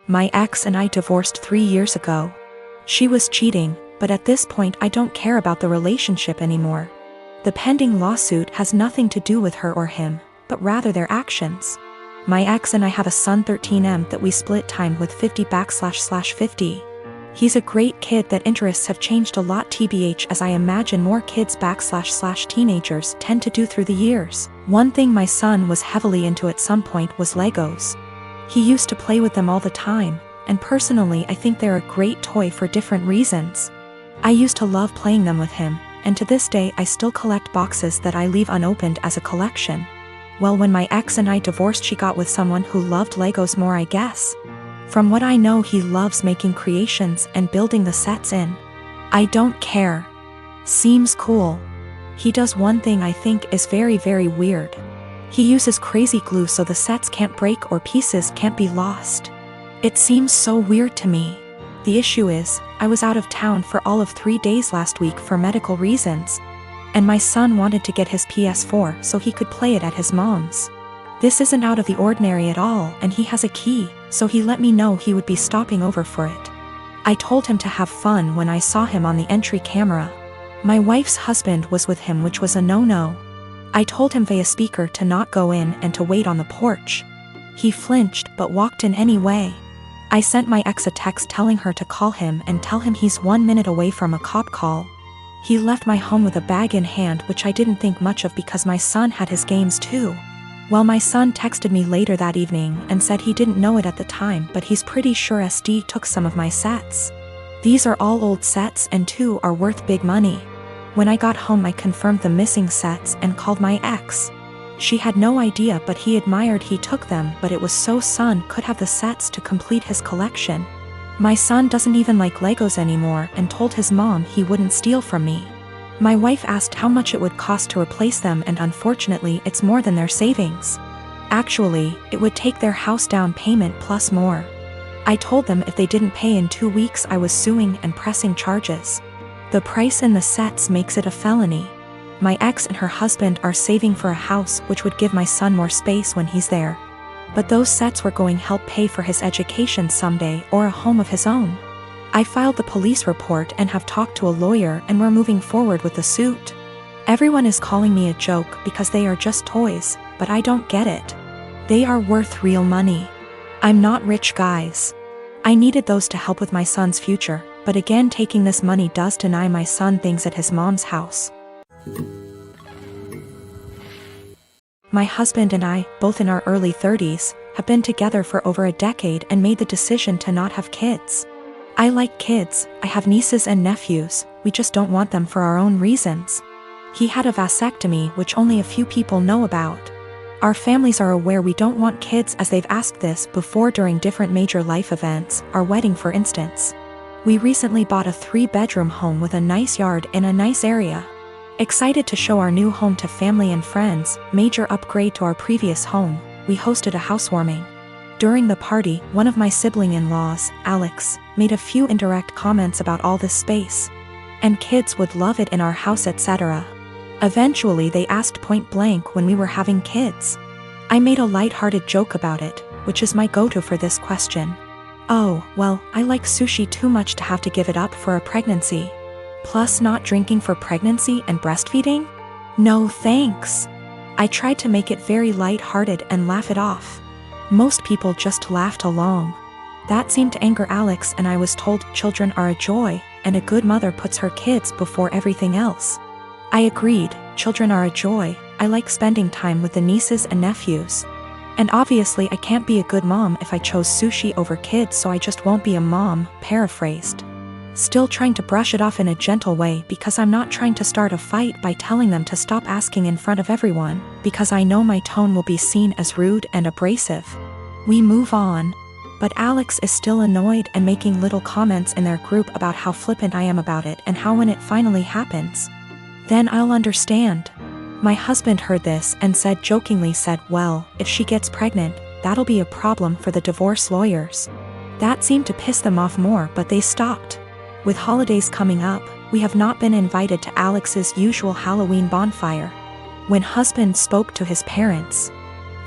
My ex and I divorced 3 years ago. She was cheating, but at this point I don't care about the relationship anymore. The pending lawsuit has nothing to do with her or him, but rather their actions. My ex and I have a son 13M that we split time with 50//50. He's a great kid that interests have changed a lot tbh as I imagine more kids//teenagers tend to do through the years. One thing my son was heavily into at some point was Legos. He used to play with them all the time, and personally I think they're a great toy for different reasons. I used to love playing them with him, and to this day I still collect boxes that I leave unopened as a collection. Well, when my ex and I divorced, she got with someone who loved Legos more, I guess. From what I know, he loves making creations and building the sets in. I don't care. Seems cool. He does one thing I think is very, very weird. He uses crazy glue so the sets can't break or pieces can't be lost. It seems so weird to me. The issue is, I was out of town for all of 3 days last week for medical reasons. And my son wanted to get his PS4 so he could play it at his mom's. This isn't out of the ordinary at all, and he has a key, so he let me know he would be stopping over for it. I told him to have fun when I saw him on the entry camera. My wife's husband was with him, which was a no-no. I told him via speaker to not go in and to wait on the porch. He flinched but walked in anyway. I sent my ex a text telling her to call him and tell him he's 1 minute away from a cop call. He left my home with a bag in hand, which I didn't think much of because my son had his games too. Well, my son texted me later that evening and said he didn't know it at the time, but he's pretty sure SD took some of my sets. These are all old sets and 2 are worth big money. When I got home I confirmed the missing sets and called my ex. She had no idea, but he admired he took them, but it was so son could have the sets to complete his collection. My son doesn't even like Legos anymore and told his mom he wouldn't steal from me. My wife asked how much it would cost to replace them, and unfortunately it's more than their savings. Actually, it would take their house down payment plus more. I told them if they didn't pay in 2 weeks I was suing and pressing charges. The price in the sets makes it a felony. My ex and her husband are saving for a house which would give my son more space when he's there. But those sets were going to help pay for his education someday or a home of his own. I filed the police report and have talked to a lawyer, and we're moving forward with the suit. Everyone is calling me a joke because they are just toys, but I don't get it. They are worth real money. I'm not rich, guys. I needed those to help with my son's future, but again taking this money does deny my son things at his mom's house. My husband and I, both in our early 30s, have been together for over a decade and made the decision to not have kids. I like kids, I have nieces and nephews, we just don't want them for our own reasons. He had a vasectomy, which only a few people know about. Our families are aware we don't want kids as they've asked this before during different major life events, our wedding for instance. We recently bought a 3-bedroom home with a nice yard in a nice area. Excited to show our new home to family and friends, major upgrade to our previous home, we hosted a housewarming. During the party, one of my sibling-in-laws, Alex, made a few indirect comments about all this space. And kids would love it in our house, etc. Eventually they asked point blank when we were having kids. I made a light-hearted joke about it, which is my go-to for this question. Oh, well, I like sushi too much to have to give it up for a pregnancy. Plus not drinking for pregnancy and breastfeeding? No thanks. I tried to make it very light-hearted and laugh it off. Most people just laughed along. That seemed to anger Alex, and I was told children are a joy, and a good mother puts her kids before everything else. I agreed, children are a joy, I like spending time with the nieces and nephews. And obviously I can't be a good mom if I chose sushi over kids, so I just won't be a mom, paraphrased. Still trying to brush it off in a gentle way because I'm not trying to start a fight by telling them to stop asking in front of everyone, because I know my tone will be seen as rude and abrasive. We move on. But Alex is still annoyed and making little comments in their group about how flippant I am about it and how when it finally happens, then I'll understand. My husband heard this and jokingly said, well, if she gets pregnant, that'll be a problem for the divorce lawyers. That seemed to piss them off more, but they stopped. With holidays coming up, we have not been invited to Alex's usual Halloween bonfire. When husband spoke to his parents,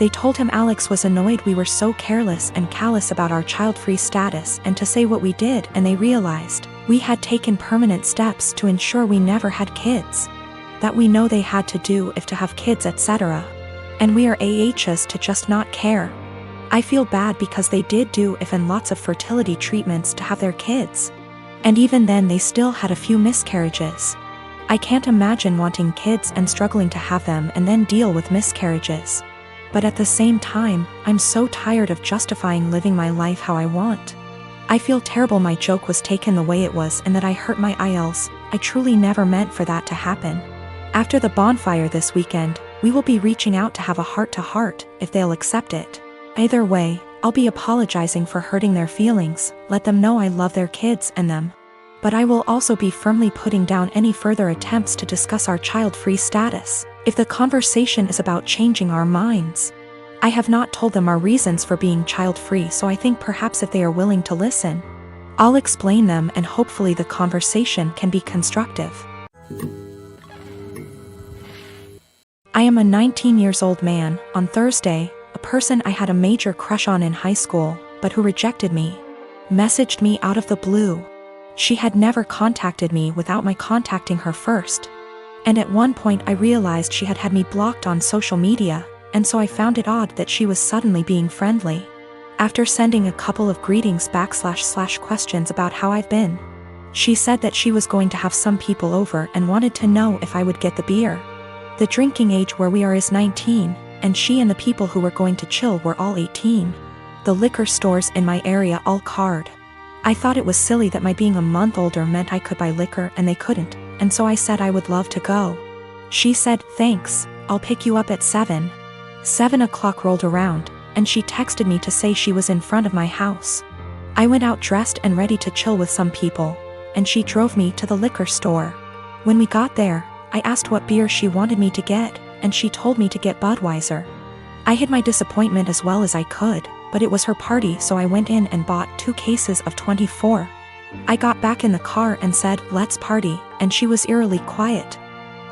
They told him Alex was annoyed we were so careless and callous about our child-free status and to say what we did, and they realized we had taken permanent steps to ensure we never had kids. That we know they had to do if to have kids, etc. And we are AHs to just not care. I feel bad because they did do if and lots of fertility treatments to have their kids. And even then they still had a few miscarriages. I can't imagine wanting kids and struggling to have them and then deal with miscarriages. But at the same time, I'm so tired of justifying living my life how I want. I feel terrible my joke was taken the way it was and that I hurt my IELTS. I truly never meant for that to happen. After the bonfire this weekend, we will be reaching out to have a heart-to-heart, if they'll accept it. Either way, I'll be apologizing for hurting their feelings, let them know I love their kids and them. But I will also be firmly putting down any further attempts to discuss our child-free status, if the conversation is about changing our minds. I have not told them our reasons for being child-free, so I think perhaps if they are willing to listen, I'll explain them and hopefully the conversation can be constructive. I am a 19-year-old man. On Thursday, a person I had a major crush on in high school, but who rejected me, messaged me out of the blue. She had never contacted me without my contacting her first. And at one point I realized she had had me blocked on social media, and so I found it odd that she was suddenly being friendly. After sending a couple of greetings / questions about how I've been, she said that she was going to have some people over and wanted to know if I would get the beer. The drinking age where we are is 19, and she and the people who were going to chill were all 18. The liquor stores in my area all card. I thought it was silly that my being a month older meant I could buy liquor and they couldn't, and so I said I would love to go. She said, "Thanks, I'll pick you up at 7. 7 o'clock rolled around, and she texted me to say she was in front of my house. I went out dressed and ready to chill with some people, and she drove me to the liquor store. When we got there, I asked what beer she wanted me to get, and she told me to get Budweiser. I hid my disappointment as well as I could, but it was her party, so I went in and bought 2 cases of 24. I got back in the car and said, "Let's party," and she was eerily quiet.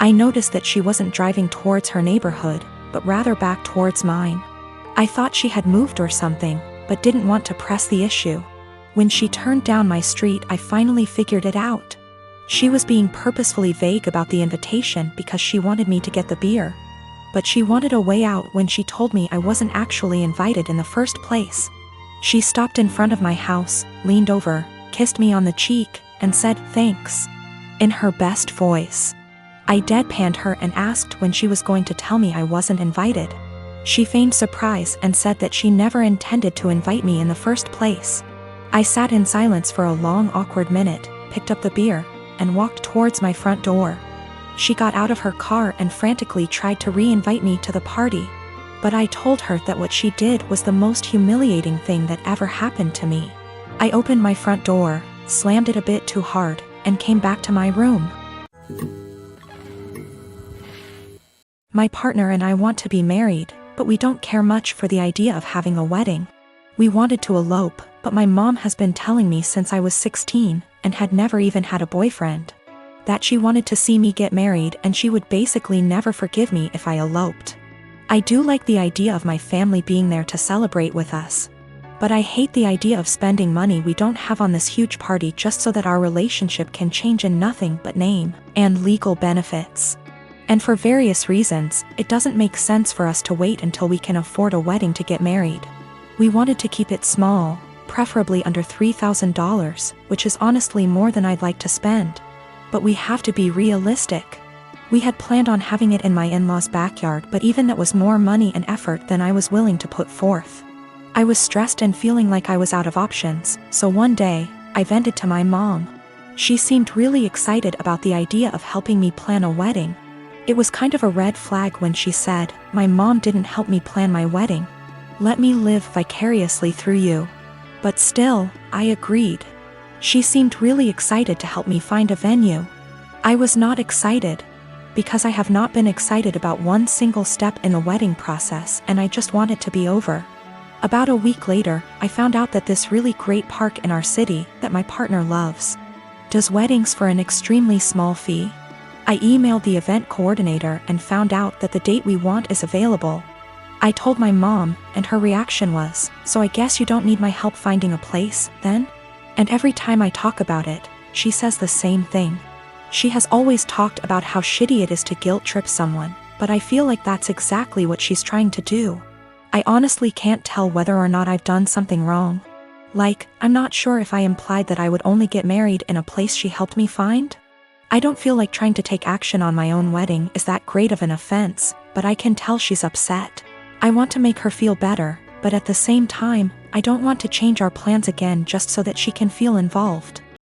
I noticed that she wasn't driving towards her neighborhood, but rather back towards mine. I thought she had moved or something, but didn't want to press the issue. When she turned down my street, I finally figured it out. She was being purposefully vague about the invitation because she wanted me to get the beer. But she wanted a way out when she told me I wasn't actually invited in the first place. She stopped in front of my house, leaned over, kissed me on the cheek, and said, "Thanks," in her best voice. I deadpanned her and asked when she was going to tell me I wasn't invited. She feigned surprise and said that she never intended to invite me in the first place. I sat in silence for a long, awkward minute, picked up the beer, and walked towards my front door. She got out of her car and frantically tried to re-invite me to the party. But I told her that what she did was the most humiliating thing that ever happened to me. I opened my front door, slammed it a bit too hard, and came back to my room. My partner and I want to be married, but we don't care much for the idea of having a wedding. We wanted to elope, but my mom has been telling me since I was 16, and had never even had a boyfriend, that she wanted to see me get married and she would basically never forgive me if I eloped. I do like the idea of my family being there to celebrate with us, but I hate the idea of spending money we don't have on this huge party just so that our relationship can change in nothing but name and legal benefits. And for various reasons, it doesn't make sense for us to wait until we can afford a wedding to get married. We wanted to keep it small, preferably under $3,000, which is honestly more than I'd like to spend. But we have to be realistic. We had planned on having it in my in-laws' backyard, but even that was more money and effort than I was willing to put forth. I was stressed and feeling like I was out of options, so one day, I vented to my mom. She seemed really excited about the idea of helping me plan a wedding. It was kind of a red flag when she said, "My mom didn't help me plan my wedding. Let me live vicariously through you." But still, I agreed. She seemed really excited to help me find a venue. I was not excited, because I have not been excited about one single step in the wedding process, and I just want it to be over. About a week later, I found out that this really great park in our city, that my partner loves, does weddings for an extremely small fee. I emailed the event coordinator and found out that the date we want is available. I told my mom, and her reaction was, "So I guess you don't need my help finding a place, then?" And every time I talk about it, she says the same thing. She has always talked about how shitty it is to guilt trip someone, but I feel like that's exactly what she's trying to do. I honestly can't tell whether or not I've done something wrong. Like, I'm not sure if I implied that I would only get married in a place she helped me find. I don't feel like trying to take action on my own wedding is that great of an offense, but I can tell she's upset. I want to make her feel better, but at the same time, I don't want to change our plans again just so that she can feel involved.